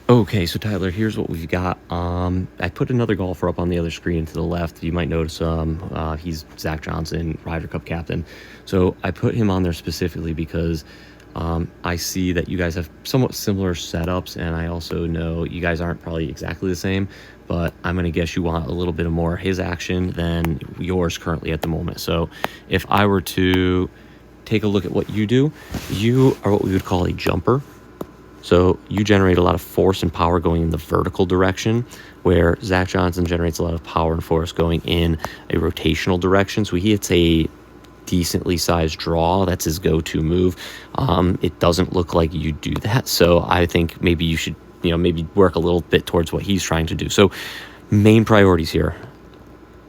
Okay, so Tyler, here's what we've got. I put another golfer up on the other screen to the left. You might notice he's Zach Johnson, Ryder Cup captain. So I put him on there specifically because I see that you guys have somewhat similar setups, and I also know you guys aren't probably exactly the same, but I'm going to guess you want a little bit more of his action than yours currently at the moment. So if I were to take a look at what you do, you are what we would call a jumper. So you generate a lot of force and power going in the vertical direction, where Zach Johnson generates a lot of power and force going in a rotational direction. So he hits a decently sized draw. That's his go-to move. It doesn't look like you do that. So I think maybe you should, maybe work a little bit towards what he's trying to do. So main priorities here.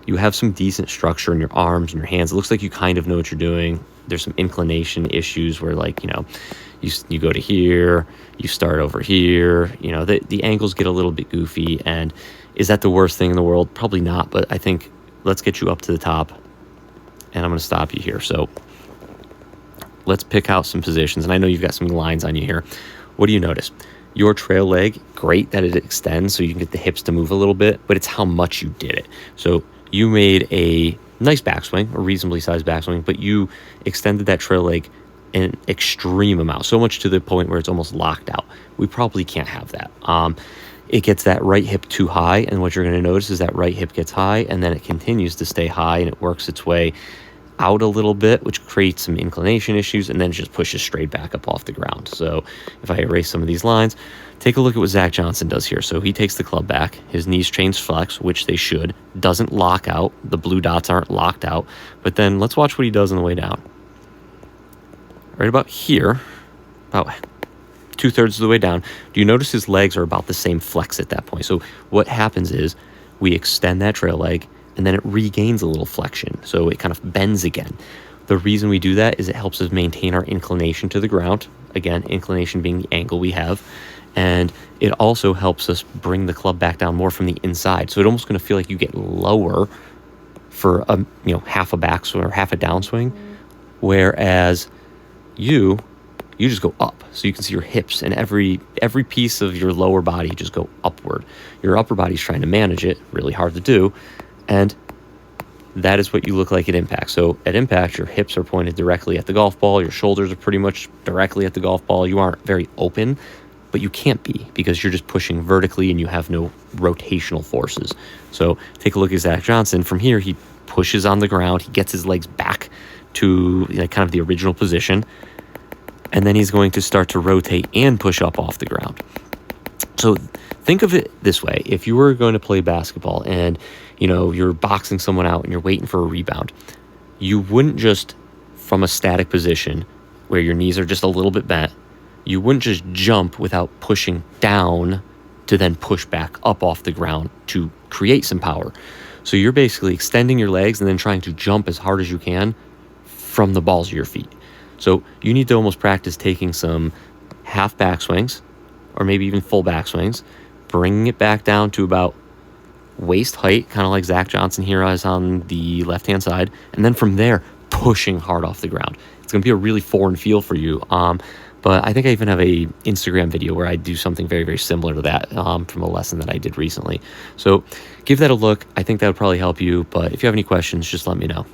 You have some decent structure in your arms and your hands. It looks like you kind of know what you're doing. There's some inclination issues where, you go to here, you start over here. The angles get a little bit goofy. And is that the worst thing in the world? Probably not. But I think let's get you up to the top. And I'm going to stop you here. So let's pick out some positions. And I know you've got some lines on you here. What do you notice? Your trail leg, great that it extends so you can get the hips to move a little bit, but it's how much you did it. So you made a nice backswing, a reasonably sized backswing, but you extended that trail leg an extreme amount, so much to the point where it's almost locked out. We probably can't have that. It gets that right hip too high, and what you're going to notice is that right hip gets high, and then it continues to stay high, and it works its way out a little bit, which creates some inclination issues, and then just pushes straight back up off the ground. So if I erase some of these lines, take a look at what Zach Johnson does here. So he takes the club back, his knees chains flex, which they should, doesn't lock out, the blue dots aren't locked out, but then let's watch what he does on the way down. Right about here, about 2/3 of the way down, do you notice his legs are about the same flex at that point? So what happens is we extend that trail leg, and then it regains a little flexion, so it kind of bends again. The reason we do that is it helps us maintain our inclination to the ground. Again, inclination being the angle we have. And it also helps us bring the club back down more from the inside. So it's almost going to feel like you get lower for a half a backswing or half a downswing, whereas you just go up. So you can see your hips and every piece of your lower body just go upward. Your upper body's trying to manage it, really hard to do. And that is what you look like at impact. So at impact, your hips are pointed directly at the golf ball. Your shoulders are pretty much directly at the golf ball. You aren't very open, but you can't be because you're just pushing vertically and you have no rotational forces. So take a look at Zach Johnson. From here, he pushes on the ground. He gets his legs back to kind of the original position. And then he's going to start to rotate and push up off the ground. So think of it this way. If you were going to play basketball and you're boxing someone out and you're waiting for a rebound, you wouldn't just, from a static position where your knees are just a little bit bent, you wouldn't just jump without pushing down to then push back up off the ground to create some power. So you're basically extending your legs and then trying to jump as hard as you can from the balls of your feet. So you need to almost practice taking some half backswings or maybe even full backswings, bringing it back down to about waist height, kind of like Zach Johnson here is on the left-hand side, and then from there, pushing hard off the ground. It's going to be a really foreign feel for you, but I think I even have a Instagram video where I do something very, very similar to that from a lesson that I did recently. So give that a look. I think that would probably help you, but if you have any questions, just let me know.